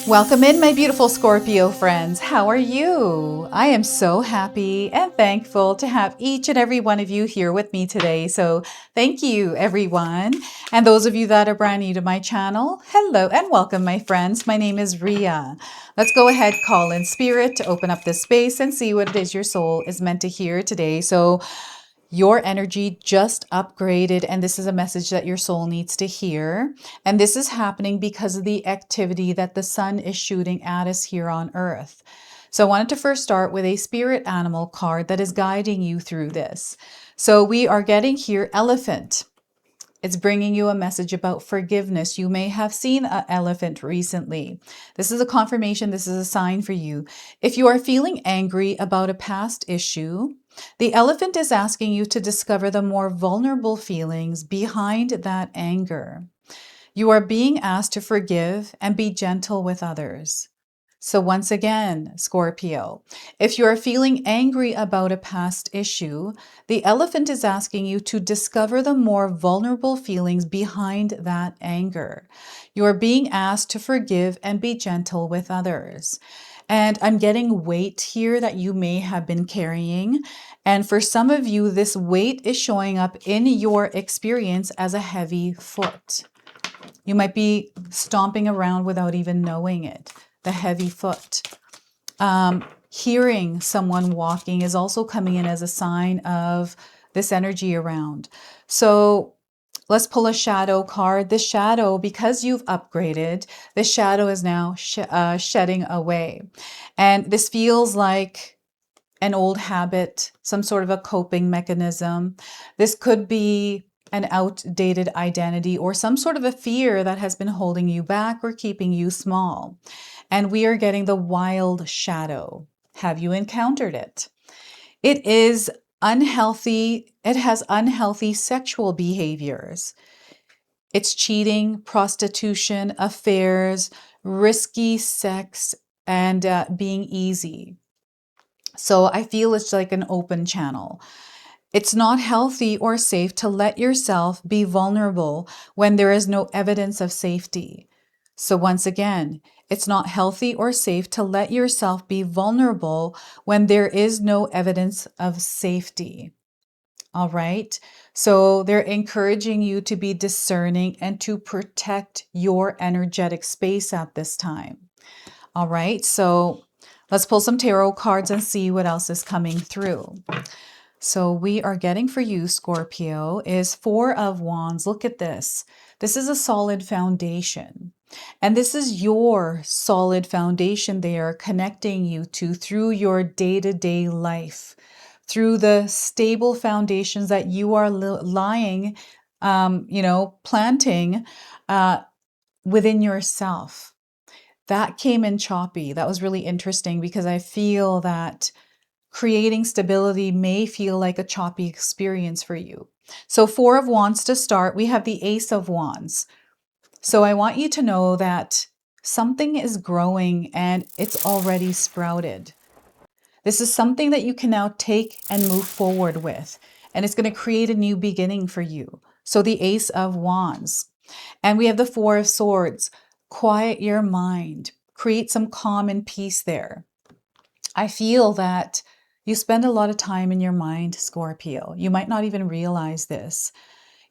Welcome in, my beautiful Scorpio friends. How are you? I am so happy and thankful to have each and every one of you here with me today. So thank you, everyone. And those of you that are brand new to my channel, hello and welcome, my friends. My name is Ria. Let's go ahead, call in spirit to open up this space and see what it is your soul is meant to hear today. So your energy just upgraded, and this is a message that your soul needs to hear. And this is happening because of the activity that the sun is shooting at us here on Earth. So I wanted to first start with a spirit animal card that is guiding you through this. So we are getting here elephant. It's bringing you a message about forgiveness. You may have seen an elephant recently. This is a confirmation. This is a sign for you. If you are feeling angry about a past issue, the elephant is asking you to discover the more vulnerable feelings behind that anger. You are being asked to forgive and be gentle with others. So once again, Scorpio, if you are feeling angry about a past issue, the elephant is asking you to discover the more vulnerable feelings behind that anger. You are being asked to forgive and be gentle with others. And I'm getting weight here that you may have been carrying. And for some of you, this weight is showing up in your experience as a heavy foot. You might be stomping around without even knowing it. The heavy foot. Hearing someone walking is also coming in as a sign of this energy around. So let's pull a shadow card. The shadow, because you've upgraded, the shadow is now shedding away. And this feels like an old habit, some sort of a coping mechanism. This could be an outdated identity or some sort of a fear that has been holding you back or keeping you small. And we are getting the wild shadow. Have you encountered it? It is unhealthy. It has unhealthy sexual behaviors. It's cheating, prostitution, affairs, risky sex, and being easy. So I feel it's like an open channel. It's not healthy or safe to let yourself be vulnerable when there is no evidence of safety. So once again, it's not healthy or safe to let yourself be vulnerable when there is no evidence of safety. All right. So they're encouraging you to be discerning and to protect your energetic space at this time. All right. So let's pull some tarot cards and see what else is coming through. So we are getting for you, Scorpio, is Four of Wands. Look at this. This is a solid foundation. And this is your solid foundation they are connecting you to through your day-to-day life, through the stable foundations that you are lying, planting within yourself. That came in choppy. That was really interesting because I feel that creating stability may feel like a choppy experience for you. So Four of Wands to start, we have the Ace of Wands. So I want you to know that something is growing and it's already sprouted. This is something that you can now take and move forward with, and it's going to create a new beginning for you. So the Ace of Wands. And we have the Four of Swords. Quiet your mind. Create some calm and peace there. I feel that you spend a lot of time in your mind, Scorpio. You might not even realize this.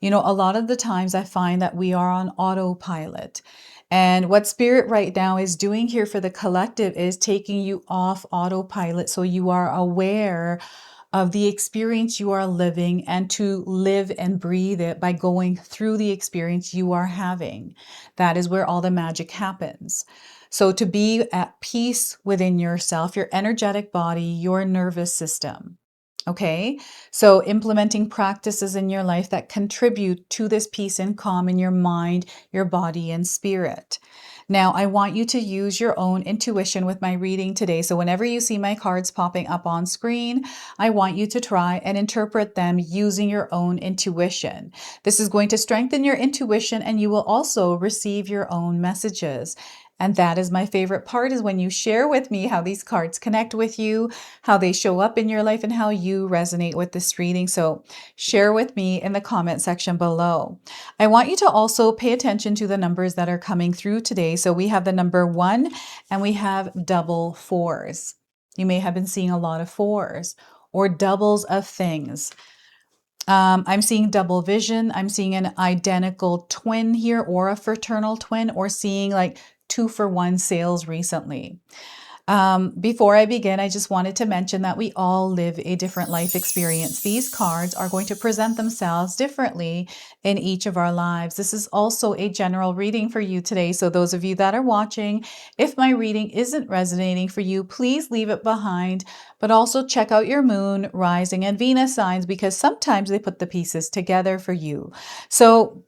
You know, a lot of the times I find that we are on autopilot. And what Spirit right now is doing here for the collective is taking you off autopilot so you are aware of the experience you are living and to live and breathe it by going through the experience you are having. That is where all the magic happens. So to be at peace within yourself, your energetic body, your nervous system. Okay, so implementing practices in your life that contribute to this peace and calm in your mind, your body, and spirit. Now, I want you to use your own intuition with my reading today. So whenever you see my cards popping up on screen, I want you to try and interpret them using your own intuition. This is going to strengthen your intuition, and you will also receive your own messages And that is my favorite part, is when you share with me how these cards connect with you, how they show up in your life, and how you resonate with this reading. So share with me in the comment section below. I want you to also pay attention to the numbers that are coming through today. So we have the number 1 and we have double 4s. You may have been seeing a lot of 4s or doubles of things. I'm seeing double vision. I'm seeing an identical twin here, or a fraternal twin, or seeing like 2-for-1 sales recently. Before I begin, I just wanted to mention that we all live a different life experience. These cards are going to present themselves differently in each of our lives. This is also a general reading for you today. So those of you that are watching, if my reading isn't resonating for you, please leave it behind, but also check out your moon, rising, and Venus signs, because sometimes they put the pieces together for you. So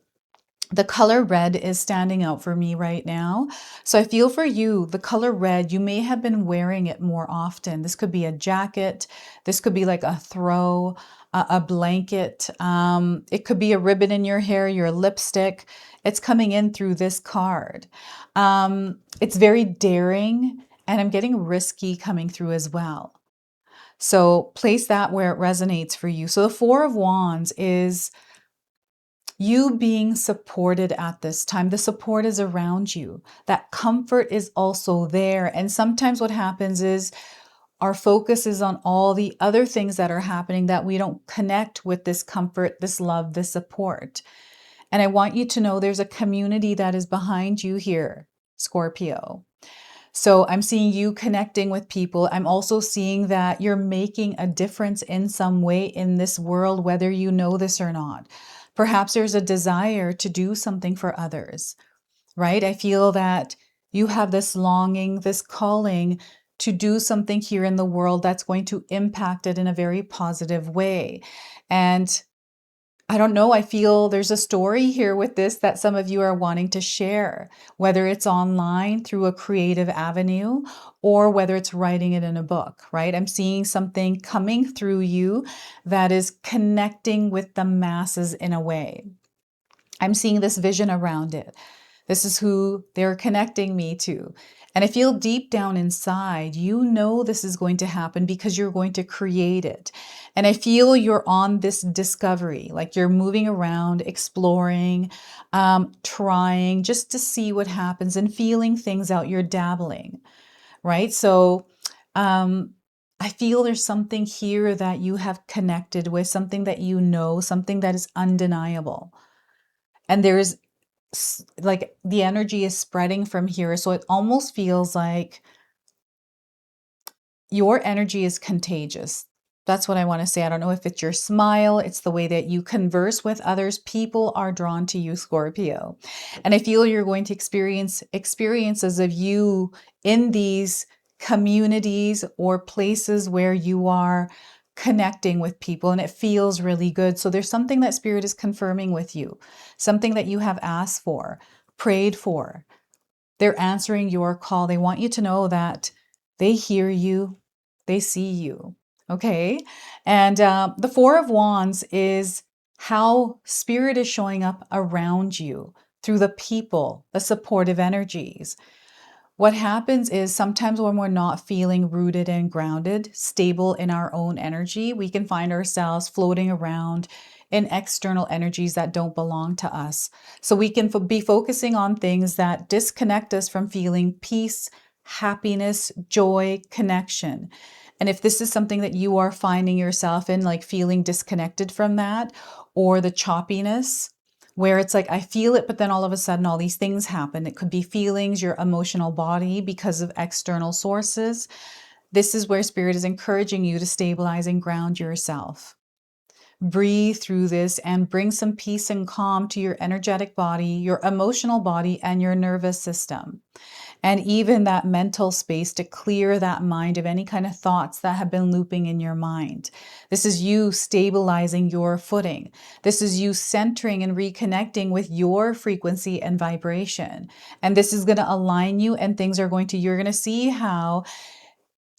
the color red is standing out for me right now. So I feel for you, the color red, you may have been wearing it more often. This could be a jacket. This could be like a throw, a blanket. It could be a ribbon in your hair, your lipstick. It's coming in through this card. It's very daring, and I'm getting risky coming through as well. So place that where it resonates for you. So the 4 of Wands is you being supported at this time. The support is around you. That comfort is also there. And sometimes what happens is our focus is on all the other things that are happening, that we don't connect with this comfort, this love, this support. And I want you to know there's a community that is behind you here, Scorpio. So I'm seeing you connecting with people. I'm also seeing that you're making a difference in some way in this world, whether you know this or not. Perhaps there's a desire to do something for others, right? I feel that you have this longing, this calling to do something here in the world that's going to impact it in a very positive way. And I don't know, I feel there's a story here with this that some of you are wanting to share, whether it's online through a creative avenue, or whether it's writing it in a book, right? I'm seeing something coming through you that is connecting with the masses in a way. I'm seeing this vision around it. This is who they're connecting me to. And I feel deep down inside, you know this is going to happen because you're going to create it. And I feel you're on this discovery, like you're moving around, exploring, trying just to see what happens and feeling things out. You're dabbling, right? So I feel there's something here that you have connected with, something that you know, something that is undeniable. And there's like the energy is spreading from here. So it almost feels like your energy is contagious. That's what I want to say. I don't know if it's your smile, it's the way that you converse with others. People are drawn to you, Scorpio. And I feel you're going to experience experiences of you in these communities or places where you are connecting with people, and it feels really good. So there's something that Spirit is confirming with you, something that you have asked for, prayed for. They're answering your call. They want you to know that they hear you, they see you. Okay. And the 4 of Wands is how Spirit is showing up around you through the people, the supportive energies. What happens is sometimes when we're not feeling rooted and grounded, stable in our own energy, we can find ourselves floating around in external energies that don't belong to us. So we can be focusing on things that disconnect us from feeling peace, happiness, joy, connection. And if this is something that you are finding yourself in, like feeling disconnected from that, or the choppiness, where it's like, I feel it, but then all of a sudden all these things happen. It could be feelings, your emotional body because of external sources. This is where Spirit is encouraging you to stabilize and ground yourself. Breathe through this and bring some peace and calm to your energetic body, your emotional body, and your nervous system. And even that mental space to clear that mind of any kind of thoughts that have been looping in your mind. This is you stabilizing your footing. This is you centering and reconnecting with your frequency and vibration. And this is going to align you, and things are going to, you're going to see how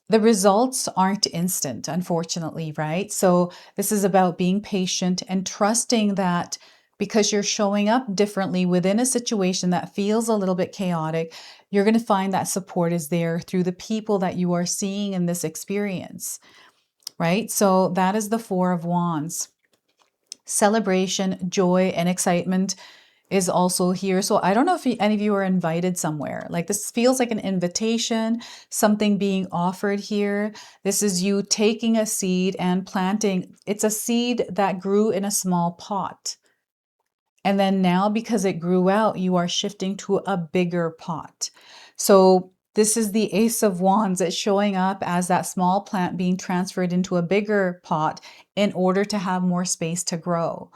the results aren't instant, unfortunately, right? So this is about being patient and trusting that because you're showing up differently within a situation that feels a little bit chaotic. You're going to find that support is there through the people that you are seeing in this experience, right? So that is the Four of Wands. Celebration, joy, and excitement is also here. So I don't know if any of you are invited somewhere. Like, this feels like an invitation, something being offered here. This is you taking a seed and planting. It's a seed that grew in a small pot. And then now, because it grew out, you are shifting to a bigger pot. So this is the Ace of Wands. It's showing up as that small plant being transferred into a bigger pot in order to have more space to grow,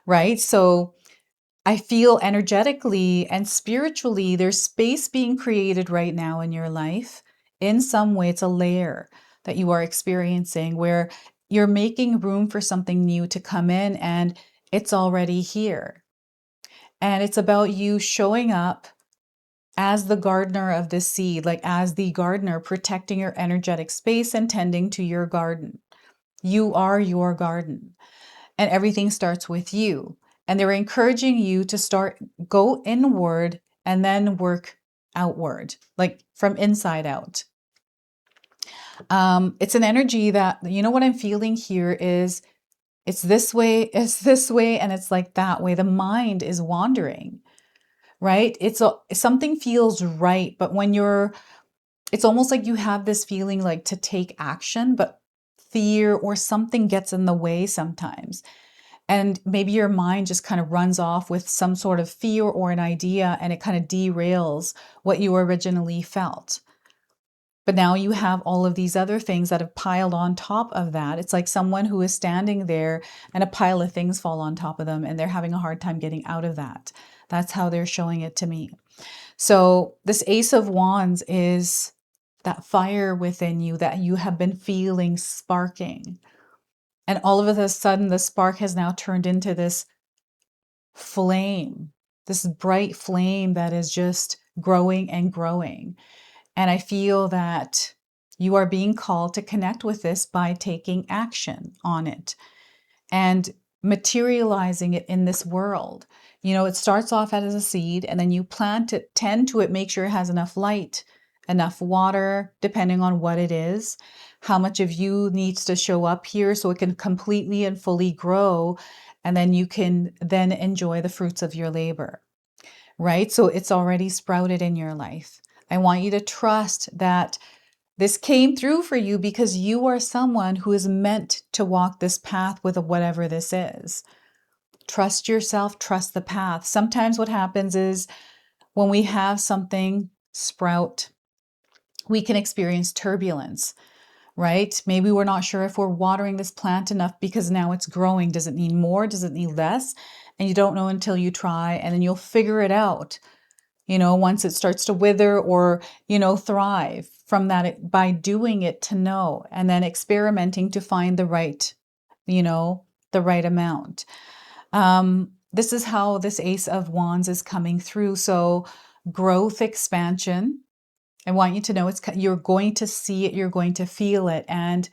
right? So I feel energetically and spiritually, there's space being created right now in your life. In some way, it's a layer that you are experiencing where you're making room for something new to come in, and it's already here. And it's about you showing up as the gardener of this seed, like as the gardener, protecting your energetic space and tending to your garden. You are your garden, and everything starts with you. And they're encouraging you to go inward and then work outward, like from inside out. It's an energy that, you know, what I'm feeling here is it's this way, and it's like that way. The mind is wandering, right? Something feels right, but it's almost like you have this feeling like to take action, but fear or something gets in the way sometimes. And maybe your mind just kind of runs off with some sort of fear or an idea, and it kind of derails what you originally felt. But now you have all of these other things that have piled on top of that. It's like someone who is standing there and a pile of things fall on top of them, and they're having a hard time getting out of that. That's how they're showing it to me. So this Ace of Wands is that fire within you that you have been feeling sparking. And all of a sudden, the spark has now turned into this flame, this bright flame that is just growing and growing. And I feel that you are being called to connect with this by taking action on it and materializing it in this world. You know, it starts off as a seed, and then you plant it, tend to it, make sure it has enough light, enough water, depending on what it is, how much of you needs to show up here so it can completely and fully grow. And then you can then enjoy the fruits of your labor, right? So it's already sprouted in your life. I want you to trust that this came through for you because you are someone who is meant to walk this path with whatever this is. Trust yourself, trust the path. Sometimes what happens is when we have something sprout, we can experience turbulence, right? Maybe we're not sure if we're watering this plant enough because now it's growing. Does it need more? Does it need less? And you don't know until you try, and then you'll figure it out. You know, once it starts to wither or, you know, thrive from that by doing it to know, and then experimenting to find the right, you know, the right amount. This is how this Ace of Wands is coming through. So growth, expansion. I want you to know you're going to see it, you're going to feel it. And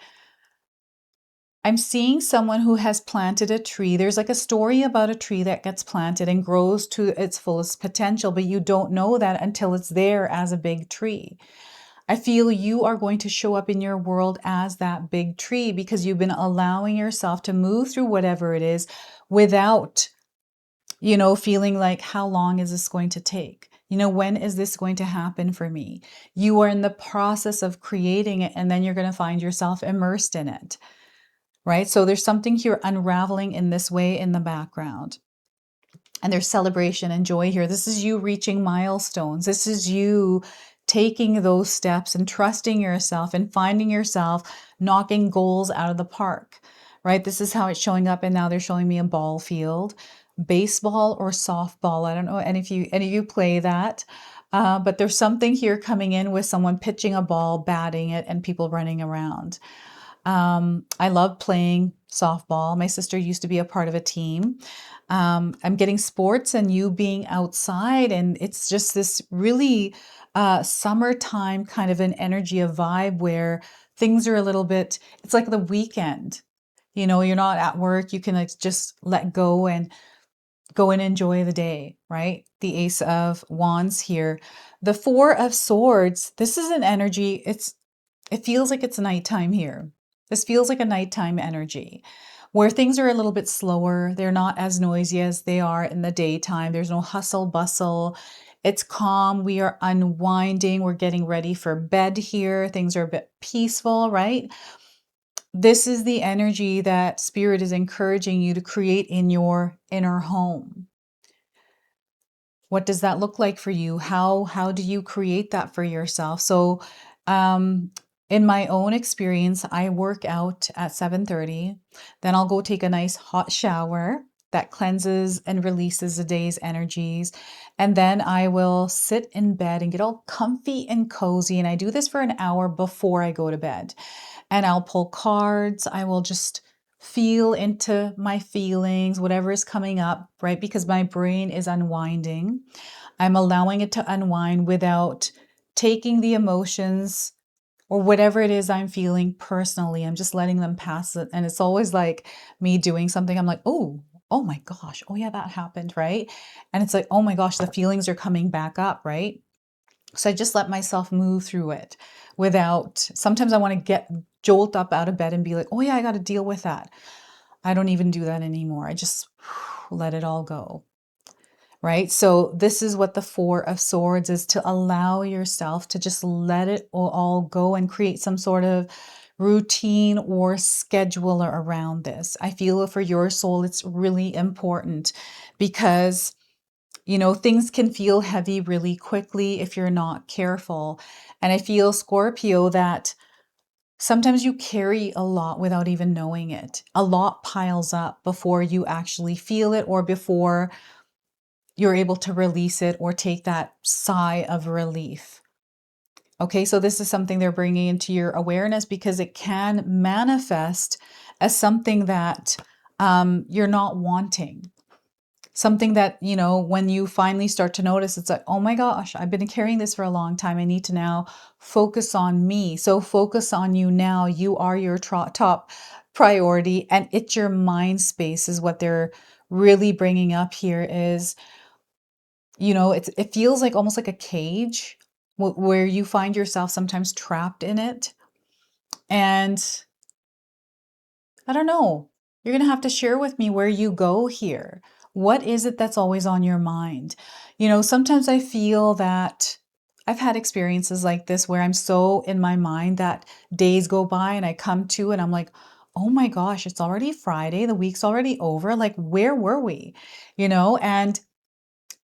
I'm seeing someone who has planted a tree. There's like a story about a tree that gets planted and grows to its fullest potential, but you don't know that until it's there as a big tree. I feel you are going to show up in your world as that big tree because you've been allowing yourself to move through whatever it is without, you know, feeling like, how long is this going to take? You know, when is this going to happen for me? You are in the process of creating it, and then you're going to find yourself immersed in it. Right? So there's something here unraveling in this way in the background. And there's celebration and joy here. This is you reaching milestones. This is you taking those steps and trusting yourself and finding yourself knocking goals out of the park, right? This is how it's showing up. And now they're showing me a ball field, baseball or softball. I don't know any of you play that. But there's something here coming in with someone pitching a ball, batting it, and people running around. I love playing softball. My sister used to be a part of a team. I'm getting sports and you being outside, and it's just this really summertime kind of an energy, a vibe where things are a little bit, it's like the weekend. You know, you're not at work, you can like just let go and go and enjoy the day, right? The Ace of Wands here. The Four of Swords, this is an energy, it feels like it's nighttime here. This feels like a nighttime energy where things are a little bit slower. They're not as noisy as they are in the daytime. There's no hustle bustle. It's calm. We are unwinding. We're getting ready for bed here. Things are a bit peaceful, right? This is the energy that Spirit is encouraging you to create in your inner home. What does that look like for you? How do you create that for yourself? So, in my own experience, I work out at 7:30, then I'll go take a nice hot shower that cleanses and releases the day's energies, and then I will sit in bed and get all comfy and cozy, and I do this for an hour before I go to bed. And I'll pull cards. I will just feel into my feelings, whatever is coming up, right? Because my brain is unwinding. I'm allowing it to unwind without taking the emotions or whatever it is I'm feeling personally. I'm just letting them pass it. And it's always like me doing something. I'm like, oh my gosh. Oh yeah, that happened, right? And it's like, oh my gosh, the feelings are coming back up, right? So I just let myself move through it without, sometimes I want to jolt up out of bed and be like, oh yeah, I got to deal with that. I don't even do that anymore. I just let it all go. Right? So this is what the Four of Swords is, to allow yourself to just let it all go and create some sort of routine or schedule around this. I feel for your soul, it's really important because things can feel heavy really quickly if you're not careful. And I feel, Scorpio, that sometimes you carry a lot without even knowing it. A lot piles up before you actually feel it or before you're able to release it or take that sigh of relief. Okay, so this is something they're bringing into your awareness because it can manifest as something that you're not wanting. Something that, when you finally start to notice, it's like, oh my gosh, I've been carrying this for a long time. I need to now focus on me. So focus on you now. You are your top priority, and it's your mind space is what they're really bringing up here is, it feels like almost like a cage where you find yourself sometimes trapped in it. And I don't know. You're going to have to share with me where you go here. What is it that's always on your mind? Sometimes I feel that I've had experiences like this where I'm so in my mind that days go by and I come to and I'm like, oh my gosh, it's already Friday. The week's already over. Like, where were we? And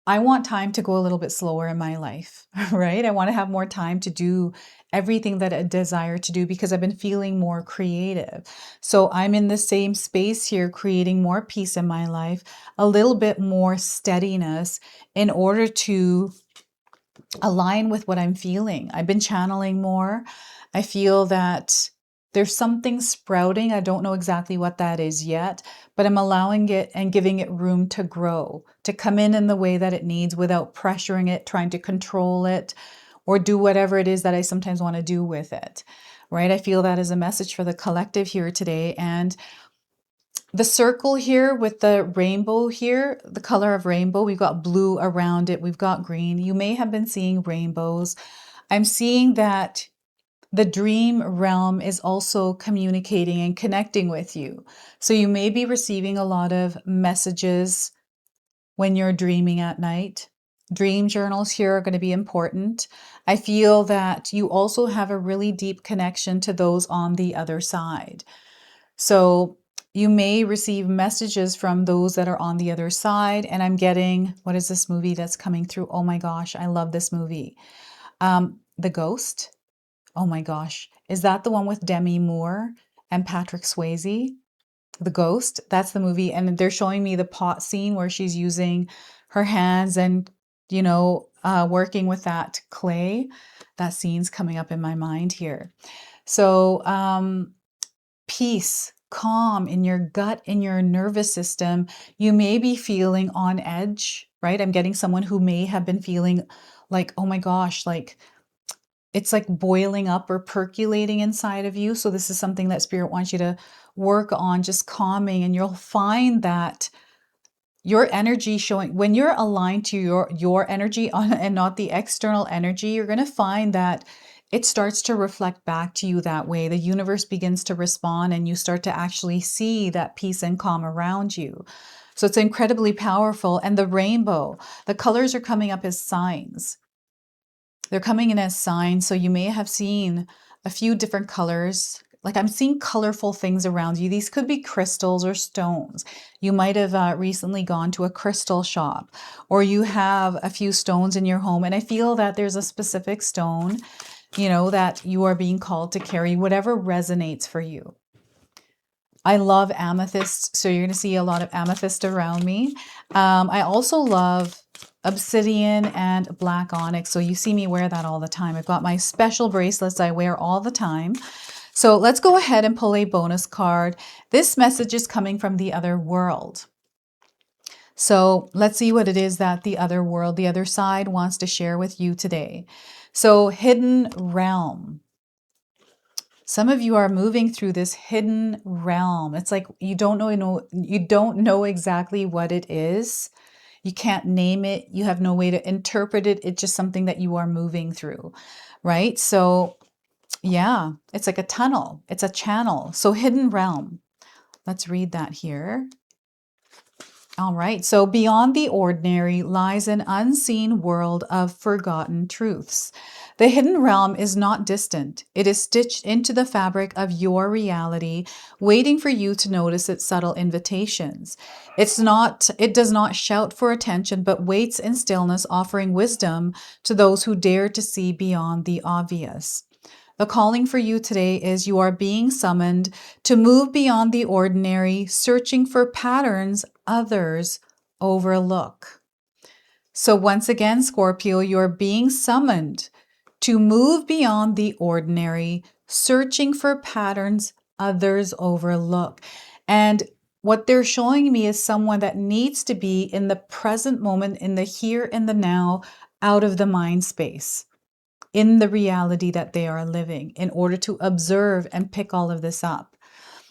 I want time to go a little bit slower in my life, right? I want to have more time to do everything that I desire to do because I've been feeling more creative. So I'm in the same space here, creating more peace in my life, a little bit more steadiness in order to align with what I'm feeling. I've been channeling more. I feel that there's something sprouting. I don't know exactly what that is yet, but I'm allowing it and giving it room to grow, to come in the way that it needs without pressuring it, trying to control it, or do whatever it is that I sometimes want to do with it, right? I feel that is a message for the collective here today. And the circle here with the rainbow here, the color of rainbow, we've got blue around it, we've got green. You may have been seeing rainbows. I'm seeing that the dream realm is also communicating and connecting with you. So you may be receiving a lot of messages when you're dreaming at night. Dream journals here are going to be important. I feel that you also have a really deep connection to those on the other side. So you may receive messages from those that are on the other side. And I'm getting, what is this movie that's coming through? Oh my gosh, I love this movie. The Ghost. Oh my gosh. Is that the one with Demi Moore and Patrick Swayze? The Ghost. That's the movie. And they're showing me the pot scene where she's using her hands and, working with that clay. That scene's coming up in my mind here. So, peace, calm in your gut, in your nervous system. You may be feeling on edge, right? I'm getting someone who may have been feeling like, oh my gosh, like it's like boiling up or percolating inside of you. So this is something that Spirit wants you to work on, just calming, and you'll find that your energy showing, when you're aligned to your energy and not the external energy, you're going to find that it starts to reflect back to you that way. The universe begins to respond and you start to actually see that peace and calm around you. So it's incredibly powerful. And the rainbow, the colors are coming up as signs. They're coming in as signs. So you may have seen a few different colors. Like I'm seeing colorful things around you. These could be crystals or stones. You might have recently gone to a crystal shop, or you have a few stones in your home. And I feel that there's a specific stone, you know, that you are being called to carry, whatever resonates for you. I love amethyst, so you're going to see a lot of amethyst around me. I also love obsidian and black onyx, so you see me wear that all the time. I've got my special bracelets I wear all the time. So let's go ahead and pull a bonus card. This message is coming from the other world. So let's see what it is that the other world, the other side, wants to share with you today. So hidden realm. Some of you are moving through this hidden realm. It's like you don't know exactly what it is. You can't name it. You have no way to interpret it. It's just something that you are moving through, right? So yeah, it's like a tunnel. It's a channel. So hidden realm. Let's read that here. All right, so beyond the ordinary lies an unseen world of forgotten truths. The hidden realm is not distant. It is stitched into the fabric of your reality, waiting for you to notice its subtle invitations. It does not shout for attention, but waits in stillness, offering wisdom to those who dare to see beyond the obvious. The calling for you today is you are being summoned to move beyond the ordinary, searching for patterns others overlook. So once again, Scorpio, you're being summoned to move beyond the ordinary, searching for patterns others overlook. And what they're showing me is someone that needs to be in the present moment, in the here and the now, out of the mind space, in the reality that they are living, in order to observe and pick all of this up.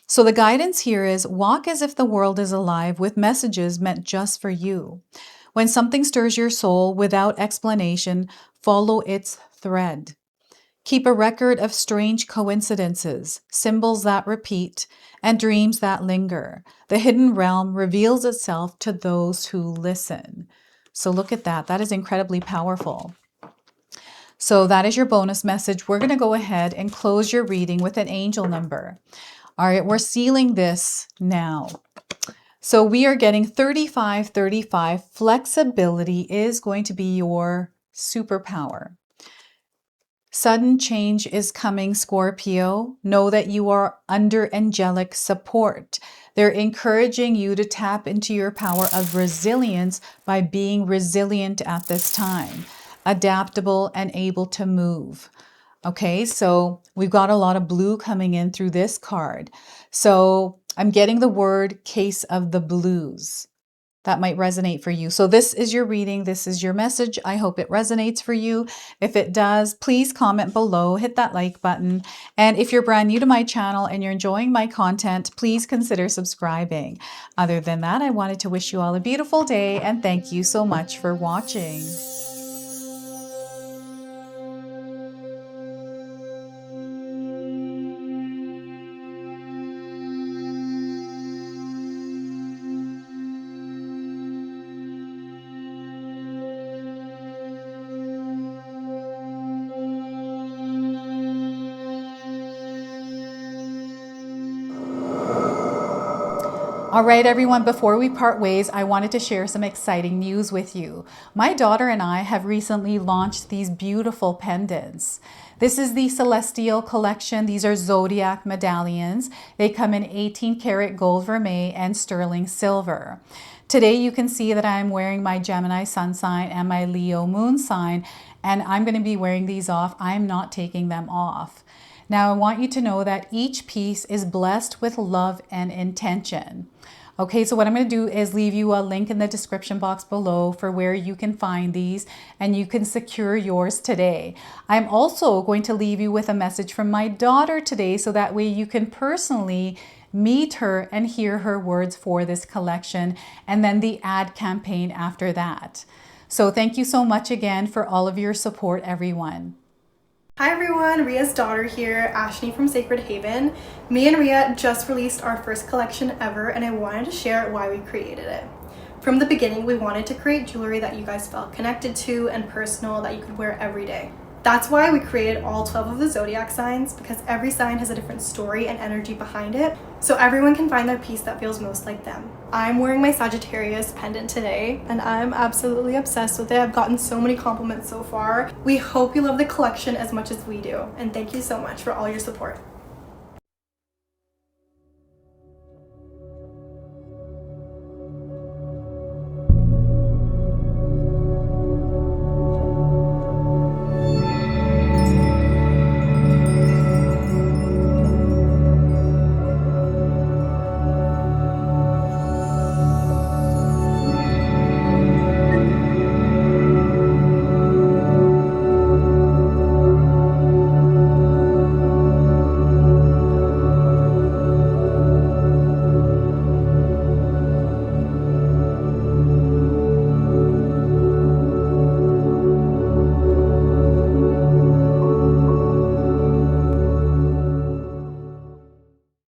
So the guidance here is walk as if the world is alive with messages meant just for you. When something stirs your soul without explanation, follow its thread. Keep a record of strange coincidences, symbols that repeat, and dreams that linger. The hidden realm reveals itself to those who listen. So look at that. That is incredibly powerful. So that is your bonus message. We're going to go ahead and close your reading with an angel number. All right, we're sealing this now. So we are getting 3535. Flexibility is going to be your superpower. Sudden change is coming, Scorpio. Know that you are under angelic support. They're encouraging you to tap into your power of resilience by being resilient at this time, adaptable and able to move. Okay, so we've got a lot of blue coming in through this card. So I'm getting the word case of the blues. That might resonate for you. So this is your reading. This is your message. I hope it resonates for you. If it does, please comment below, hit that like button. And if you're brand new to my channel and you're enjoying my content, please consider subscribing. Other than that, I wanted to wish you all a beautiful day and thank you so much for watching. All right, everyone, before we part ways, I wanted to share some exciting news with you. My daughter and I have recently launched these beautiful pendants. This is the Celestial Collection. These are zodiac medallions. They come in 18 karat gold vermeil and sterling silver. Today, you can see that I'm wearing my Gemini sun sign and my Leo moon sign, and I'm going to be wearing these off. I'm not taking them off. Now, I want you to know that each piece is blessed with love and intention. Okay, so what I'm going to do is leave you a link in the description box below for where you can find these and you can secure yours today. I'm also going to leave you with a message from my daughter today so that way you can personally meet her and hear her words for this collection, and then the ad campaign after that. So thank you so much again for all of your support, everyone. Hi everyone, Ria's daughter here, Ashley from Sacred Haven. Me and Ria just released our first collection ever, and I wanted to share why we created it. From the beginning, we wanted to create jewelry that you guys felt connected to and personal, that you could wear every day. That's why we created all 12 of the zodiac signs, because every sign has a different story and energy behind it, so everyone can find their piece that feels most like them. I'm wearing my Sagittarius pendant today, and I'm absolutely obsessed with it. I've gotten so many compliments so far. We hope you love the collection as much as we do, and thank you so much for all your support.